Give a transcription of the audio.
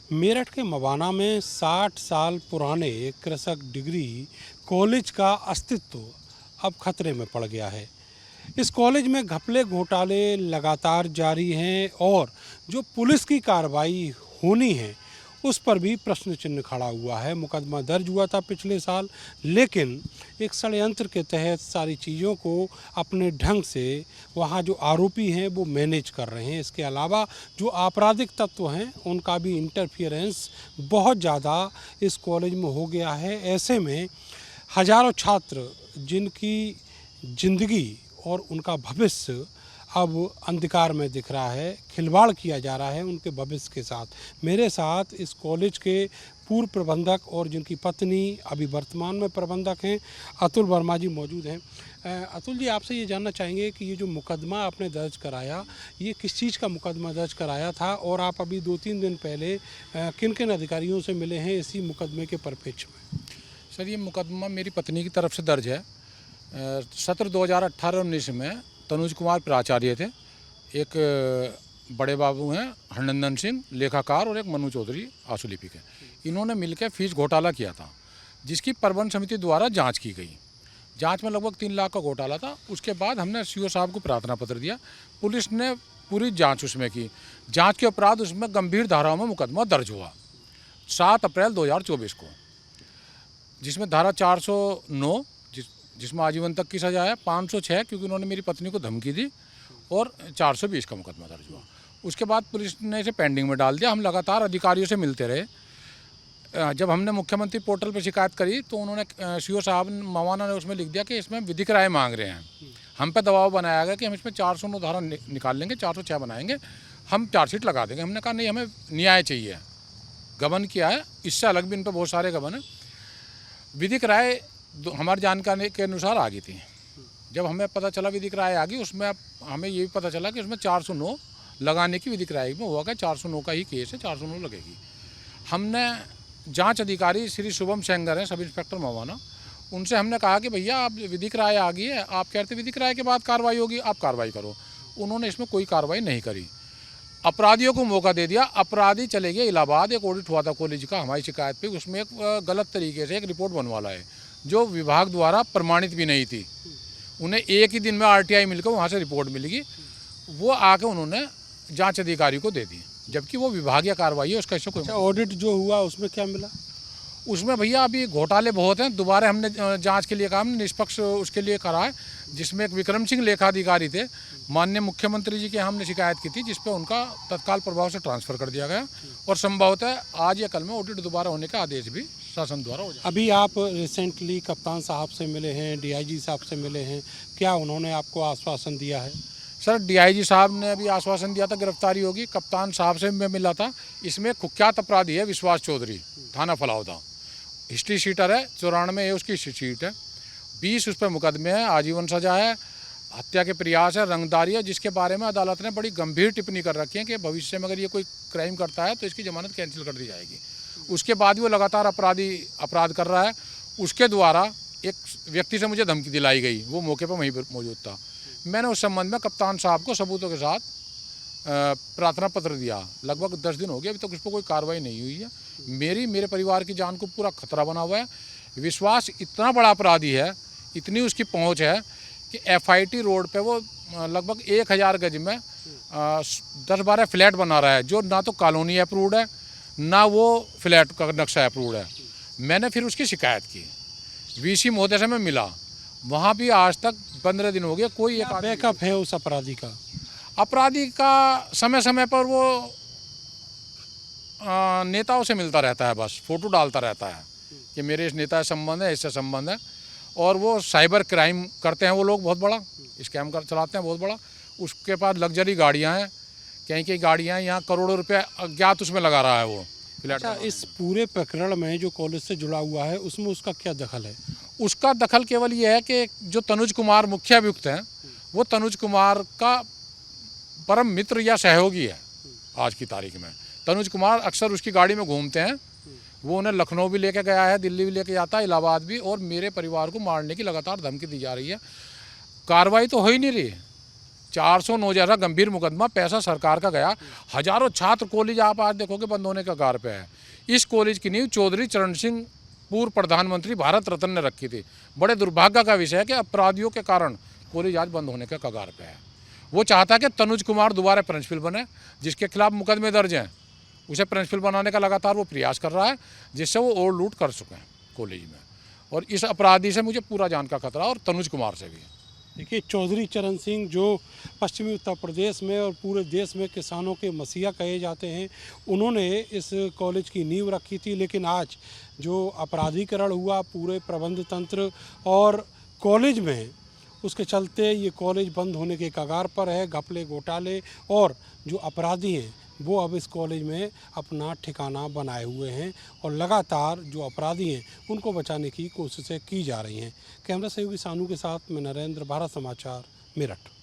मेरठ के मवाना में 60 साल पुराने कृषक डिग्री कॉलेज का अस्तित्व अब खतरे में पड़ गया है। इस कॉलेज में घपले घोटाले लगातार जारी हैं और जो पुलिस की कार्रवाई होनी है उस पर भी प्रश्न चिन्ह खड़ा हुआ है। मुकदमा दर्ज हुआ था पिछले साल, लेकिन एक षड्यंत्र के तहत सारी चीज़ों को अपने ढंग से वहाँ जो आरोपी हैं वो मैनेज कर रहे हैं। इसके अलावा जो आपराधिक तत्व हैं उनका भी इंटरफियरेंस बहुत ज़्यादा इस कॉलेज में हो गया है। ऐसे में हजारों छात्र जिनकी ज़िंदगी और उनका भविष्य अब अंधकार में दिख रहा है, खिलवाड़ किया जा रहा है उनके भविष्य के साथ। मेरे साथ इस कॉलेज के पूर्व प्रबंधक और जिनकी पत्नी अभी वर्तमान में प्रबंधक हैं, अतुल वर्मा जी मौजूद हैं। अतुल जी, आपसे ये जानना चाहेंगे कि ये जो मुकदमा आपने दर्ज कराया, ये किस चीज़ का मुकदमा दर्ज कराया था और आप अभी 2-3 दिन पहले किन किन अधिकारियों से मिले हैं इसी मुकदमे के परिप्रेक्ष्य में? सर, ये मुकदमा मेरी पत्नी की तरफ से दर्ज है। सत्र 2018-19 में तनुज कुमार प्राचार्य थे, एक बड़े बाबू हैं हरनंदन सिंह लेखाकार और एक मनु चौधरी आशुलिपिक है। इन्होंने मिलकर फीस घोटाला किया था, जिसकी प्रबंध समिति द्वारा जांच की गई। जांच में लगभग 3 लाख का घोटाला था। उसके बाद हमने सीओ साहब को प्रार्थना पत्र दिया। पुलिस ने पूरी जाँच उसमें की। जाँच के उपरांत उसमें गंभीर धाराओं में मुकदमा दर्ज हुआ 7 अप्रैल 2024 को, जिसमें धारा 409 जिसमें आजीवन तक की सजा है, 506 क्योंकि उन्होंने मेरी पत्नी को धमकी दी, और 420 का मुकदमा दर्ज हुआ। उसके बाद पुलिस ने इसे पेंडिंग में डाल दिया। हम लगातार अधिकारियों से मिलते रहे। जब हमने मुख्यमंत्री पोर्टल पर शिकायत करी तो उन्होंने सीओ साहब मवाना ने उसमें लिख दिया कि इसमें विधिक राय मांग रहे हैं। हम पे दबाव बनाया गया कि हम इसमें 409 धारा निकाल लेंगे, 406 बनाएंगे, हम चार्जशीट लगा देंगे। हमने कहा नहीं, हमें न्याय चाहिए। गबन किया है, इससे अलग भी इन पर बहुत सारे गबन हैं। विधिक राय हमारी जानकारी के अनुसार आ गई थी। जब हमें पता चला विधिक राय आ गई, उसमें हमें ये भी पता चला कि उसमें 409 लगाने की विधिक राय में हुआ कि 409 का ही केस है, 409 लगेगी। हमने जांच अधिकारी श्री शुभम सेंगर हैं, सब इंस्पेक्टर मवाना, उनसे हमने कहा कि भैया आप विधिक राय आ गई है, आप कहते विधिक राय के बाद कार्रवाई होगी, आप कार्रवाई करो। उन्होंने इसमें कोई कार्रवाई नहीं करी। अपराधियों को मौका दे दिया। अपराधी चले गए इलाहाबाद। एक ऑडिट हुआ था कॉलेज का हमारी शिकायत पे, उसमें एक गलत तरीके से एक रिपोर्ट बनवा लाए जो विभाग द्वारा प्रमाणित भी नहीं थी। उन्हें एक ही दिन में आरटीआई मिलकर वहाँ से रिपोर्ट मिलेगी, वो आके उन्होंने जांच अधिकारी को दे दी, जबकि वो विभागीय कार्रवाई है, उसका इससे कोई। ऑडिट जो हुआ उसमें क्या मिला? उसमें भैया अभी घोटाले बहुत हैं। दोबारा हमने जांच के लिए कहा, हमने निष्पक्ष उसके लिए करा है, जिसमें एक विक्रम सिंह लेखाधिकारी थे। माननीय मुख्यमंत्री जी के हमने शिकायत की थी, जिसपे उनका तत्काल प्रभाव से ट्रांसफ़र कर दिया गया, और संभवतः आज या कल में ऑडिट दोबारा होने का आदेश भी शासन द्वारा हो जाए। अभी आप रिसेंटली कप्तान साहब से मिले हैं, डीआईजी साहब से मिले हैं, क्या उन्होंने आपको आश्वासन दिया है? सर, डीआईजी साहब ने अभी आश्वासन दिया था गिरफ्तारी होगी। कप्तान साहब से मैं मिला था। इसमें कुख्यात अपराधी है विश्वास चौधरी, थाना फलाउदा, हिस्ट्री शीटर है, 94 है उसकी शीट है, 20 उस पर मुकदमे हैं, आजीवन सजा है, हत्या के प्रयास है, रंगदारी है, जिसके बारे में अदालत ने बड़ी गंभीर टिप्पणी कर रखी है कि भविष्य में अगर ये कोई क्राइम करता है तो इसकी जमानत कैंसिल कर दी जाएगी। उसके बाद भी वो लगातार अपराध कर रहा है। उसके द्वारा एक व्यक्ति से मुझे धमकी दिलाई गई, वो मौके पर वहीं पर मौजूद था। मैंने उस संबंध में कप्तान साहब को सबूतों के साथ प्रार्थना पत्र दिया। लगभग 10 दिन हो गए, अभी तक उस पर कोई कार्रवाई नहीं हुई है। मेरे परिवार की जान को पूरा खतरा बना हुआ है। विश्वास इतना बड़ा अपराधी है, इतनी उसकी पहुंच है कि एफआईटी रोड पे वो लगभग 1000 गज में 10-12 फ्लैट बना रहा है, जो ना तो कॉलोनी अप्रूव्ड है, ना वो फ्लैट का नक्शा अप्रूव्ड है। मैंने फिर उसकी शिकायत की, वीसी महोदय से मैं मिला, वहाँ भी आज तक 15 दिन हो गए, कोई एक बैकअप है उस अपराधी का? अपराधी का समय समय पर वो नेताओं से मिलता रहता है, बस फोटो डालता रहता है कि मेरे इस नेता से संबंध है, इससे संबंध है, और वो साइबर क्राइम करते हैं वो लोग, बहुत बड़ा स्कैम चलाते हैं, बहुत बड़ा। उसके पास लग्जरी गाड़ियाँ हैं, कहीं गाड़ियाँ, यहाँ करोड़ों रुपये अज्ञात उसमें लगा रहा है वो फ्लैट। अच्छा, इस पूरे प्रकरण में जो कॉलेज से जुड़ा हुआ है उसमें उसका क्या दखल है? उसका दखल केवल ये है कि जो तनुज कुमार मुख्य अभियुक्त हैं, वो तनुज कुमार का परम मित्र या सहयोगी है। आज की तारीख में तनुज कुमार अक्सर उसकी गाड़ी में घूमते हैं। वो उन्हें लखनऊ भी लेके गया है, दिल्ली भी लेके जाता है, इलाहाबाद भी, और मेरे परिवार को मारने की लगातार धमकी दी जा रही है। कार्रवाई तो हो ही नहीं रही है। 409 जैसा गंभीर मुकदमा, पैसा सरकार का गया, हजारों छात्र कॉलेज आप आज देखोगे बंद होने का कगार पे है। इस कॉलेज की नींव चौधरी चरण सिंह पूर्व प्रधानमंत्री भारत रत्न ने रखी थी। बड़े दुर्भाग्य का विषय है कि अपराधियों के कारण कॉलेज आज बंद होने के कगार पे है। वो चाहता है कि तनुज कुमार दोबारा प्रिंसिपल बने, जिसके खिलाफ मुकदमे दर्ज हैं, उसे प्रिंसिपल बनाने का लगातार वो प्रयास कर रहा है, जिससे वो और लूट कर चुके हैं कॉलेज में। और इस अपराधी से मुझे पूरा जान का खतरा, और तनुज कुमार से भी। देखिए, चौधरी चरण सिंह जो पश्चिमी उत्तर प्रदेश में और पूरे देश में किसानों के मसीहा कहे जाते हैं, उन्होंने इस कॉलेज की नींव रखी थी। लेकिन आज जो अपराधीकरण हुआ पूरे प्रबंध तंत्र और कॉलेज में, उसके चलते ये कॉलेज बंद होने के कगार पर है। घपले घोटाले और जो अपराधी हैं वो अब इस कॉलेज में अपना ठिकाना बनाए हुए हैं और लगातार जो अपराधी हैं उनको बचाने की कोशिशें की जा रही हैं। कैमरा सहयोगी सानू के साथ मैं नरेंद्र, भारत समाचार, मेरठ।